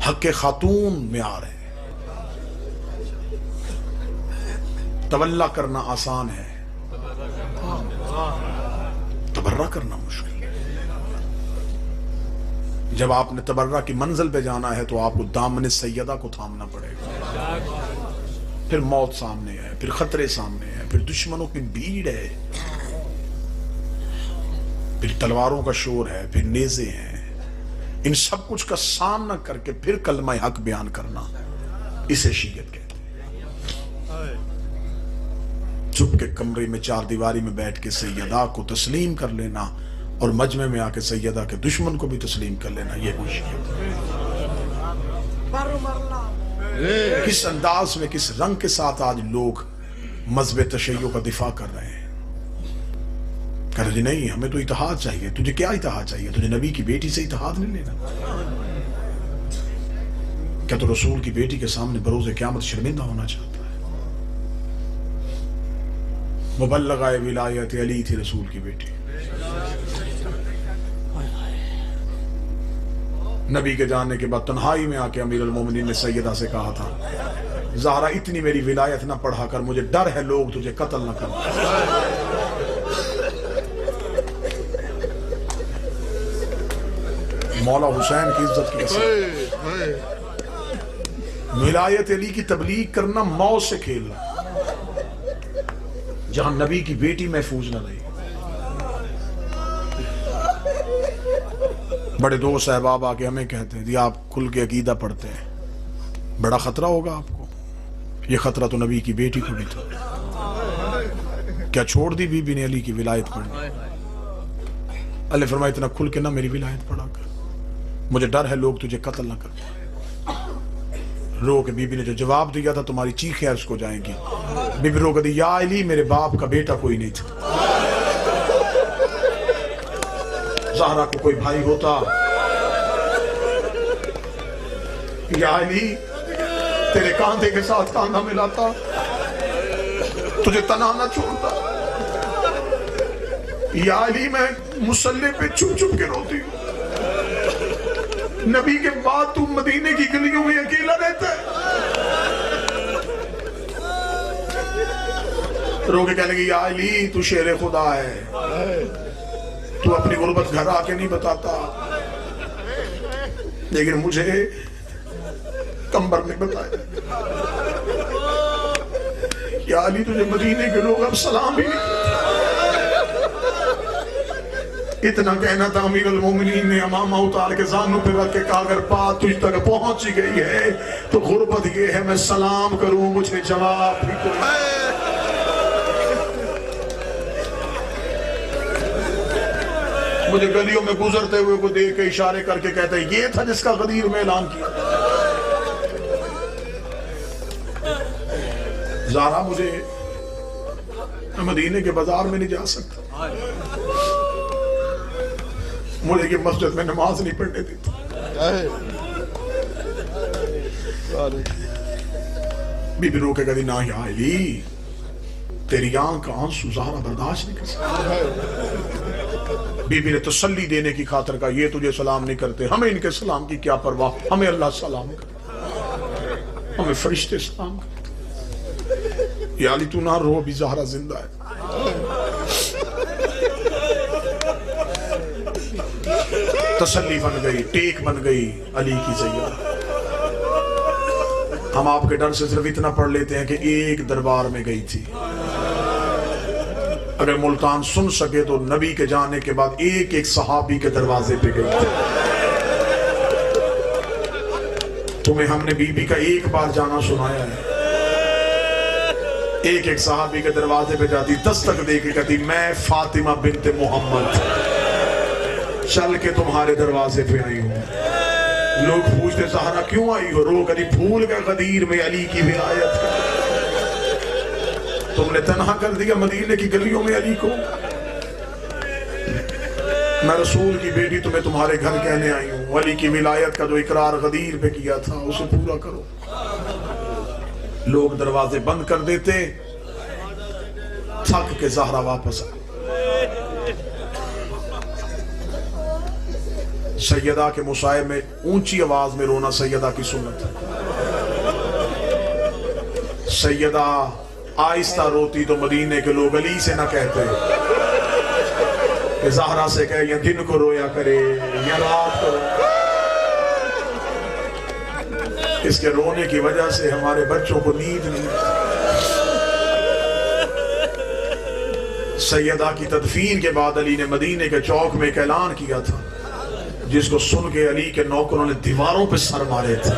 حق خاتون معیار ہے. تولہ کرنا آسان ہے, تبرہ کرنا مشکل ہے. جب آپ نے تبرہ کی منزل پہ جانا ہے تو آپ کو دامن سیدہ کو تھامنا پڑے گا. پھر موت سامنے ہے, پھر خطرے سامنے ہے, پھر دشمنوں کی بھیڑ ہے, پھر تلواروں کا شور ہے, پھر نیزے ہیں. ان سب کچھ کا سامنا کر کے پھر کلمہ حق بیان کرنا, اسے شیعت کہتے ہیں. چپ کے کمرے میں 4 دیواری میں بیٹھ کے سیدہ کو تسلیم کر لینا اور مجمع میں آ کے سیدہ کے دشمن کو بھی تسلیم کر لینا, یہ وہ شیعت ہے. کس انداز میں, کس رنگ کے ساتھ آج لوگ مذہب تشیع کا دفاع کر رہے ہیں. کہہ رہے نہیں ہمیں تو اتحاد چاہیے. تجھے کیا اتحاد چاہیے؟ تجھے نبی کی بیٹی سے اتحاد نہیں لینا. کیا تو رسول کی بیٹی کے سامنے بروز قیامت شرمندہ ہونا چاہتا ہے؟ مبلغہ ولایت علی تھی رسول کی بیٹی. نبی کے جانے کے بعد تنہائی میں آ کے امیر المومنین نے سیدہ سے کہا تھا, زہرا اتنی میری ولایت نہ پڑھا کر, مجھے ڈر ہے لوگ تجھے قتل نہ کریں. مولا حسین کی عزت کی قسم, ولایت علی کی تبلیغ کرنا موت سے کھیلنا. جہاں نبی کی بیٹی محفوظ نہ رہی. بڑے دوست احباب آ کے ہمیں کہتے ہیں جی آپ کھل کے عقیدہ پڑھتے ہیں, بڑا خطرہ ہوگا آپ کو. یہ خطرہ تو نبی کی بیٹی کو بھی تھا. کیا چھوڑ دی بی بی نے علی کی ولایت پڑھنے؟ اللہ فرمایا اتنا کھل کے نہ میری ولایت پڑھا کر, مجھے ڈر ہے لوگ تجھے قتل نہ کر. رو کے بی بی نے جو جواب دیا تھا تمہاری چیخیں عرش کو جائیں گی. بی بی رو کے دی یا علی میرے باپ کا بیٹا کوئی نہیں تھا. زہرا کو کوئی بھائی ہوتا, یا علی تیرے کاندھے کے ساتھ کاندھا ملاتا, تجھے تنہا نہ چھوڑتا. یا علی میں مصلی پہ چھپ چھپ کے روتی ہوں. نبی کے بعد تم مدینے کی گلیوں میں اکیلا رہتا ہے. رو کے کہنے لگی یا علی تو شیر خدا ہے, تو اپنی غربت گھر آ کے نہیں بتاتا, لیکن مجھے کمبر نے بتایا. یا علی تجھے مدینے کے لوگ اب سلام ہی نہیں. اتنا کہنا تھا امیر المومنین نے امامہ اتار کے زانوں پہ رکھ کے کہا اگر بات تجھ تک پہنچ گئی ہے تو غربت یہ ہے میں سلام کروں مجھے جواب بھی کوئی. مجھے گلیوں میں گزرتے ہوئے کو دیکھ کے اشارے کر کے کہتا ہے یہ تھا جس کا غدیر میں اعلان کیا. زہرا مجھے مدینے کے بازار میں نہیں جا سکتا, مجھے یہ مسجد میں نماز نہیں پڑھنے دیتا. بی بی رو کے کہتی نہ یا علی تیری آنکھ کا آنسو زہرا برداشت نہیں کر سکتا. بی بی نے تسلی دینے کی خاطر کہا یہ تجھے سلام نہیں کرتے, ہمیں ان کے سلام کی کیا پرواہ, ہمیں اللہ سلام کرتے, ہمیں فرشتے سلام کرتے. یا علی تو نہ رو, ابھی زہرا زندہ ہے. تسلی بن گئی, ٹیک بن گئی علی کی سیدہ. ہم آپ کے ڈر سے صرف اتنا پڑھ لیتے ہیں کہ ایک دربار میں گئی تھی. اگر ملتان سن سکے تو نبی کے جانے کے بعد ایک ایک صحابی کے دروازے پہ گئی تھی. تمہیں ہم نے بی بی کا ایک بار جانا سنایا ہے. ایک ایک صحابی کے دروازے پہ جاتی, دستک دے کے کہتی میں فاطمہ بنت محمد چل کے تمہارے دروازے پہ آئی ہوں. لوگ پوچھتے زہرا کیوں آئی ہو؟ رو کری بھول گئے غدیر میں علی کی ولایت کا. تم نے تنہا کر دیا مدینے کی گلیوں میں علی کو. میں رسول کی بیٹی تمہیں تمہارے گھر کہنے آئی ہوں, علی کی ولایت کا جو اقرار غدیر پہ کیا تھا اسے پورا کرو. لوگ دروازے بند کر دیتے, تھک کے زہرا واپس آئی. سیدہ کے مصائب میں اونچی آواز میں رونا سیدہ کی سنت ہے. سیدہ آہستہ روتی تو مدینے کے لوگ علی سے نہ کہتے کہ زہرا سے کہے یا دن کو رویا کرے یا رات کو. اس کے رونے کی وجہ سے ہمارے بچوں کو نیند نہیں. سیدہ کی تدفین کے بعد علی نے مدینے کے چوک میں ایک اعلان کیا تھا جس کو سن کے علی کے نوکروں نے دیواروں پہ سر مارے تھے.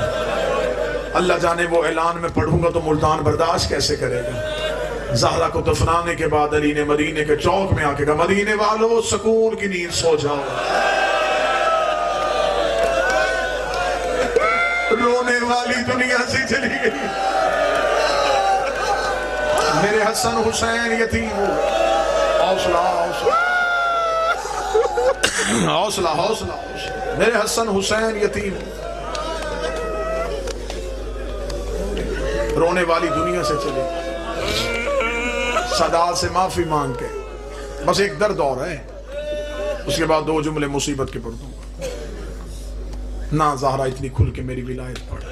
اللہ جانے وہ اعلان میں پڑھوں گا تو ملتان برداشت کیسے کرے گا. زہرا کو دفنانے کے بعد علی نے مدینے کے چوک میں آ کے کہا مدینے والوں سکون کی نیند سو جاؤ. رونے والی دنیا سے چلی گئی. میرے حسن حسین یتیم ہو. حوصلہ حوصلہ حوصلہ. میرے حسن حسین یتیم ہو. رونے والی دنیا سے چلے, سادات سے معافی مانگ کے بس ایک درد اور ہے, اس کے بعد دو جملے مصیبت کے پڑھ دوں گا. نہ زہرا اتنی کھل کے میری ولایت پڑھ.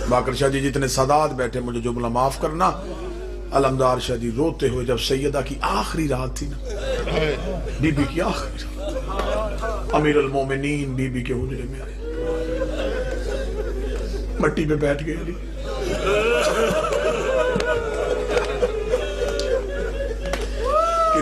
باقر شاہ جی جتنے سادات بیٹھے مجھے جملہ معاف کرنا. علمدار شاہ جی روتے ہوئے جب سیدہ کی آخری رات تھی نا, بی بی کی آخری رات, امیر المومنین بی بی کے حجرے میں آئے, مٹی پہ بیٹھ گئے علی.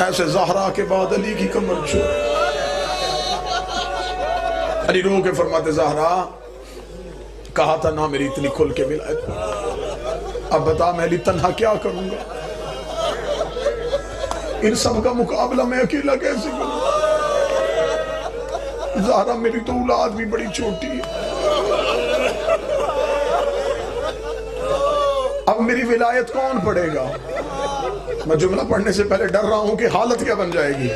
ایسے زہرا کے بعد علی کی کمر چھوڑ. علی رو کے فرماتے زہرا کہا تھا نہ میری اتنی کھل کے ولایت، اب بتا میں علی تنہا کیا کروں گا؟ ان سب کا مقابلہ میں اکیلا کیسے کروں؟ زہرا میری تو اولاد بھی بڑی چھوٹی ہے، اب میری ولایت کون پڑھے گا؟ میں جملہ پڑھنے سے پہلے ڈر رہا ہوں کہ حالت کیا بن جائے گی.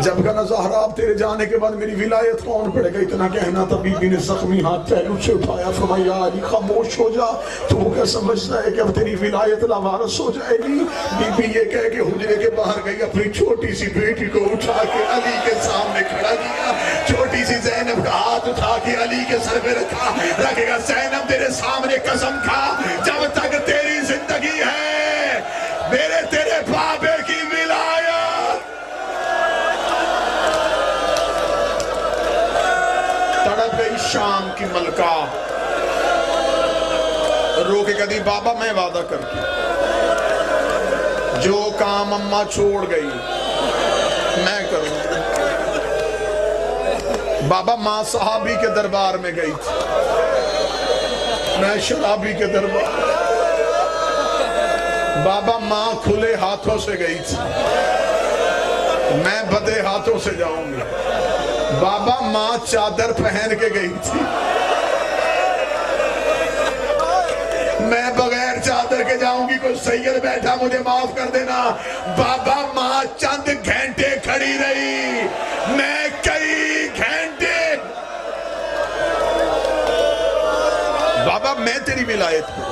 جب کہا زہرا اب تیرے جانے کے بعد میری ولایت کون پڑھے گا؟ اتنا کہنا تھا بی بی نے زخمی ہاتھ پہلو سے اٹھایا، فرمایا علی خاموش ہو جا، تو کیا سمجھتا ہے کہ اب تیری ولایت لاوارث ہو جائے گی؟ بی بی یہ کہہ کے حجرے کے باہر گئی، اپنی چھوٹی سی بیٹی کو اٹھا کے علی کے سامنے کھڑا کیا، چھوٹی سی زینب کا ہاتھ اٹھا کے علی کے سر پہ رکھا، رکھے گا زینب تیرے سامنے قسم کھا جب تک تیری زندگی ہے میرے تیرے بابے کی ولایت. تڑپ گئی شام کی ملکہ، رو کے کہتی بابا میں وعدہ کرتی جو کام اماں چھوڑ گئی میں کروں. بابا ماں صحابی کے دربار میں گئی تھی، میں شرابی کے دربار. بابا ماں کھلے ہاتھوں سے گئی تھی، میں بدے ہاتھوں سے جاؤں گی. بابا ماں چادر پہن کے گئی تھی، میں بغیر چادر کے جاؤں گی. کوئی سید بیٹھا مجھے معاف کر دینا. بابا ماں چند گھنٹے کھڑی رہی، میں کئی گھنٹے. بابا میں تیری ولایت ہوں.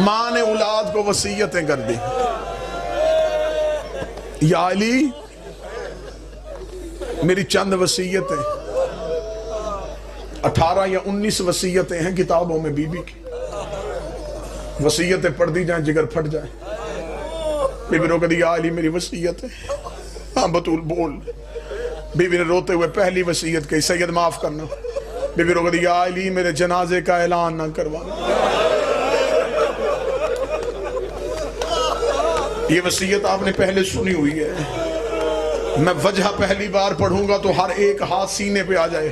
ماں نے اولاد کو وصیتیں کر دی. یا علی میری چند وصیتیں، 18 یا 19 وصیتیں ہیں کتابوں میں بی بی کی. وصیتیں پڑھ دی جائیں جگر پھٹ جائیں. بی بی رو کہتی یا علی میری وصیتیں. ہاں بطول بول. بی بی نے روتے ہوئے پہلی وصیت کہی سید معاف کرنا. بی بی رو کہتی یا علی میرے جنازے کا اعلان نہ کروانا. یہ وصیت آپ نے پہلے سنی ہوئی ہے، میں وجہ پہلی بار پڑھوں گا تو ہر ایک ہاتھ سینے پہ آ جائے.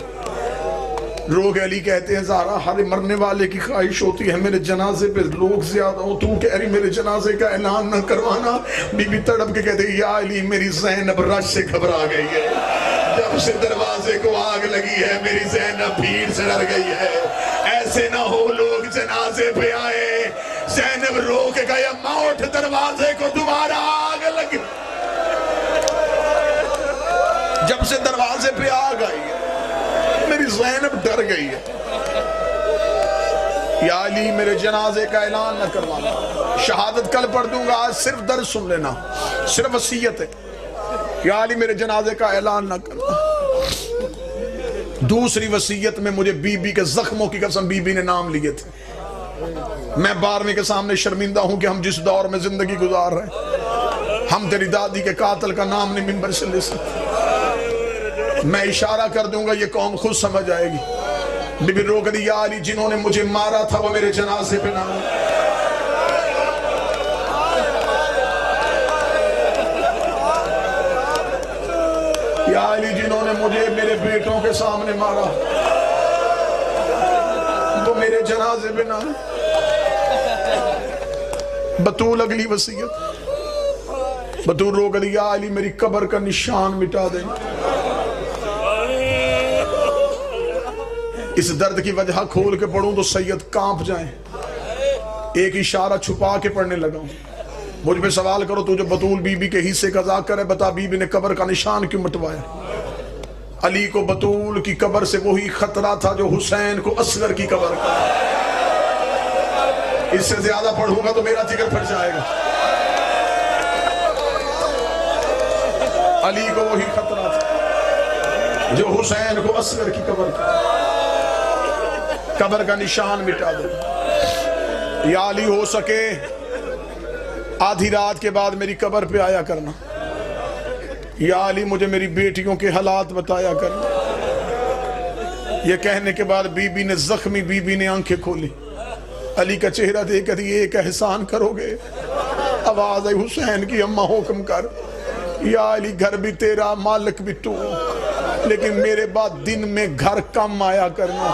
روگ علی کہتے ہیں زہرا ہر مرنے والے کی خواہش ہوتی ہے میرے جنازے پہ لوگ زیادہ ہو، تو کہہ رہی میرے جنازے کا اعلان نہ کروانا. بی بی تڑپ کے کہتے ہیں یا علی میری زینب رش سے گھبرا گئی ہے، جب سے دروازے کو آگ لگی ہے میری زینب بھیڑ سے ڈر گئی ہے. ایسے نہ ہو لوگ جنازے پہ آئے. زینب رو کے گئے اماں اٹھ دروازے کو دوبارہ آگ لگی. جب سے دروازے پہ آگ آئی ہے میری زینب ڈر گئی ہے. یا علی میرے جنازے کا اعلان نہ کروانا. شہادت کل پڑھ دوں گا، آج صرف درس سن لینا، صرف وصیت ہے. یا علی میرے جنازے کا اعلان نہ کرنا. دوسری وصیت میں مجھے بی بی کے زخموں کی قسم بی بی نے نام لیے تھے. میں بارہویں کے سامنے شرمندہ ہوں کہ ہم جس دور میں زندگی گزار رہے ہیں ہم تیری دادی کے قاتل کا نام نہیں منبر سے لے سکتے. میں اشارہ کر دوں گا یہ قوم خود سمجھ آئے گی. بی بی رو کہتی یا علی جنہوں نے مجھے مارا تھا وہ میرے جنازے پہ نہ ہوں. یا علی جنہوں نے مجھے میرے بیٹوں کے سامنے مارا تو میرے جنازے پہ نہ. بطول اگلی وصیت. بطول رو کہتی یا علی میری قبر کا نشان مٹا دیں. اس درد کی وجہ کھول کے پڑھوں تو سید کانپ جائیں. ایک اشارہ چھپا کے پڑھنے لگا ہوں. مجھ پہ سوال کرو تو جو بطول بی بی کے حصے کا ذکر ہے بتا بی بی نے قبر کا نشان کیوں مٹوایا؟ علی کو بطول کی قبر سے وہی خطرہ تھا جو حسین کو اصغر کی قبر کا. اس سے زیادہ پڑھوں گا تو میرا جگر پھٹ جائے گا. علی کو وہی خطرہ تھا جو حسین کو اصغر کی قبر کا. قبر کا نشان مٹا دو. یا علی ہو سکے آدھی رات کے بعد میری قبر پہ آیا کرنا. یا علی مجھے میری بیٹیوں کے حالات بتایا کرنا. یہ کہنے کے بعد بی بی نے زخمی بی بی نے آنکھیں کھولی. علی کا چہرہ دیکھ کر ایک احسان کرو گے؟ آواز آئی حسین کی اماں حکم کر، یا علی گھر بھی تیرا مالک بھی تو، لیکن میرے بعد دن میں گھر کم آیا کرنا۔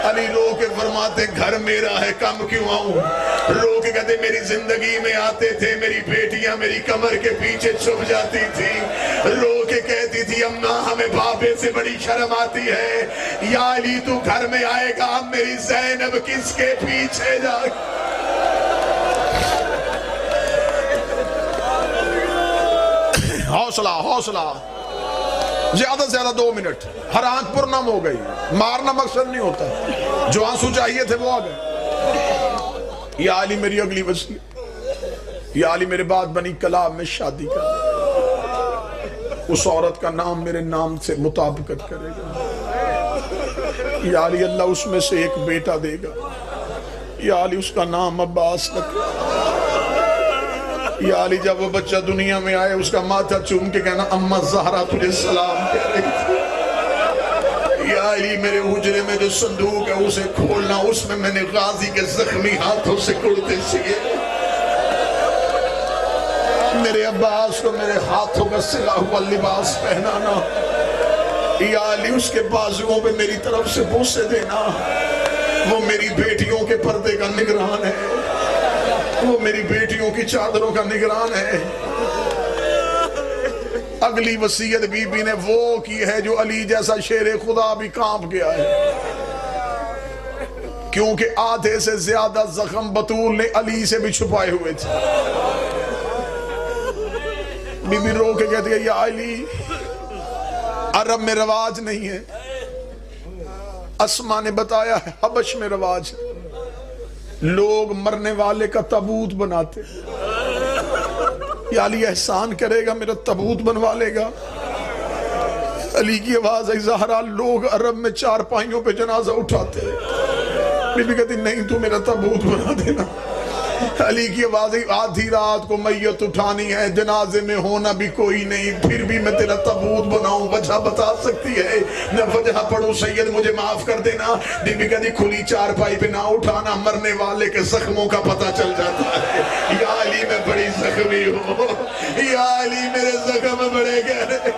علی رو کے فرماتے گھر میرا ہے کم کیوں آؤں؟ رو کے کہتے میری زندگی میں آتے تھے، میری بیٹیاں میری کمر کے پیچھے چھپ جاتی تھی، رو کے کہتی تھی اماں ہمیں بابے سے بڑی شرم آتی ہے، یا علی تو گھر میں آئے گا اب میری زینب کس کے پیچھے جا۔ حوصلہ حوصلہ، زیادہ سے زیادہ 2 منٹ، ہر آنکھ پر نم ہو گئی، مارنا مقصد نہیں ہوتا، جو آنسو چاہیے تھے وہ آ گئے۔ یا علی میری اگلی وصیت، یا علی میرے بعد بنی کلاب میں شادی کر دے، اس عورت کا نام میرے نام سے مطابقت کرے گا، یا علی اللہ اس میں سے ایک بیٹا دے گا، یا علی اس کا نام عباس رکھے، یا علی جب وہ بچہ دنیا میں آئے اس کا ماتھا چوم کے کہنا اماں زہرا تجھے سلام کہہ رہی تھی۔ یا علی میرے حجرے میں جو صندوق ہے اسے کھولنا، اس میں نے غازی کے زخمی ہاتھوں سے کڑتے سیے، میرے عباس کو میرے ہاتھوں کا سلا ہوا لباس پہنانا، یا علی اس کے بازوؤں پہ میری طرف سے بوسے دینا، وہ میری بیٹیوں کے پردے کا نگران ہے، وہ میری بیٹیوں کی چادروں کا نگران ہے۔ اگلی وصیت بی بی نے وہ کی ہے جو علی جیسا شیر خدا بھی کانپ گیا ہے، کیونکہ آدھے سے زیادہ زخم بطول نے علی سے بھی چھپائے ہوئے تھے۔ بی بی رو کے کہتی ہے یا علی عرب میں رواج نہیں ہے، اسما نے بتایا ہے حبش میں رواج ہے، لوگ مرنے والے کا تابوت بناتے، یا علی احسان کرے گا میرا تابوت بنوا لے گا؟ علی کی آواز ہے زہرا لوگ عرب میں چارپائیوں پہ جنازہ اٹھاتے، بی بی کہتی نہیں تو میرا تابوت بنا دینا۔ علی کی آواز ہے آدھی رات کو میت اٹھانی ہے، جنازے میں ہونا بھی کوئی نہیں، پھر بھی میں تیرا تابوت بناؤں، وجہ بتا سکتی ہے؟ میں وجہ پڑھوں سید مجھے معاف کر دینا؟ بی بی کہتی کھلی چارپائی پہ نہ اٹھانا، مرنے والے کے زخموں کا پتہ چل جاتا ہے۔ یا علی میں بڑی زخمی ہوں، یا علی میرے زخم بڑے گہرے،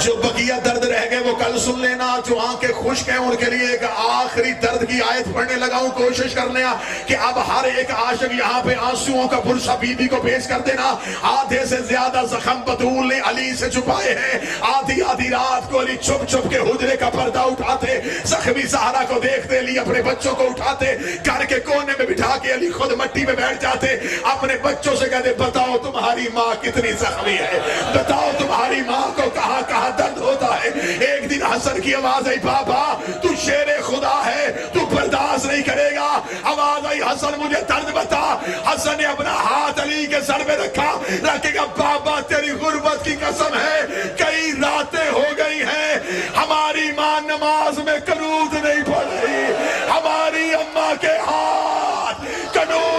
جو بقیہ درد رہ گئے وہ کل سن لینا، جو آنکھیں خشک ہیں ان کے لیے ایک آخری درد کی آیت پڑھنے لگا ہوں، کوشش کرنے کہ اب ہر ایک عاشق یہاں پہ آنسوؤں کا برسہ بی بی کو پیش کر دینا۔ آدھے سے زیادہ زخم بطول نے علی سے چھپائے ہیں، آدھی رات کو علی چھپ چھپ کے حجرے کا پردہ اٹھاتے، زخمی زہرا کو دیکھتے علی اپنے بچوں کو اٹھاتے، گھر کے کونے میں بٹھا کے علی خود مٹی میں بیٹھ جاتے، اپنے بچوں سے کہتے بتاؤ تمہاری ماں کتنی زخمی ہے، بتاؤ تمہاری ماں کو کہاں کہاں درد ہوتا ہے۔ ایک دن حسن کی آواز آئی بابا تو شیر خدا ہے، تو برداشت نہیں کرے گا۔ آواز آئی حسن مجھے درد بتا۔ حسن نے اپنا ہاتھ علی کے سر پہ رکھا، رکھے گا بابا تیری غربت کی قسم ہے کئی راتیں ہو گئی ہیں ہماری ماں نماز میں قنوت نہیں پڑھ رہی، ہماری اماں کے ہاتھ قنوت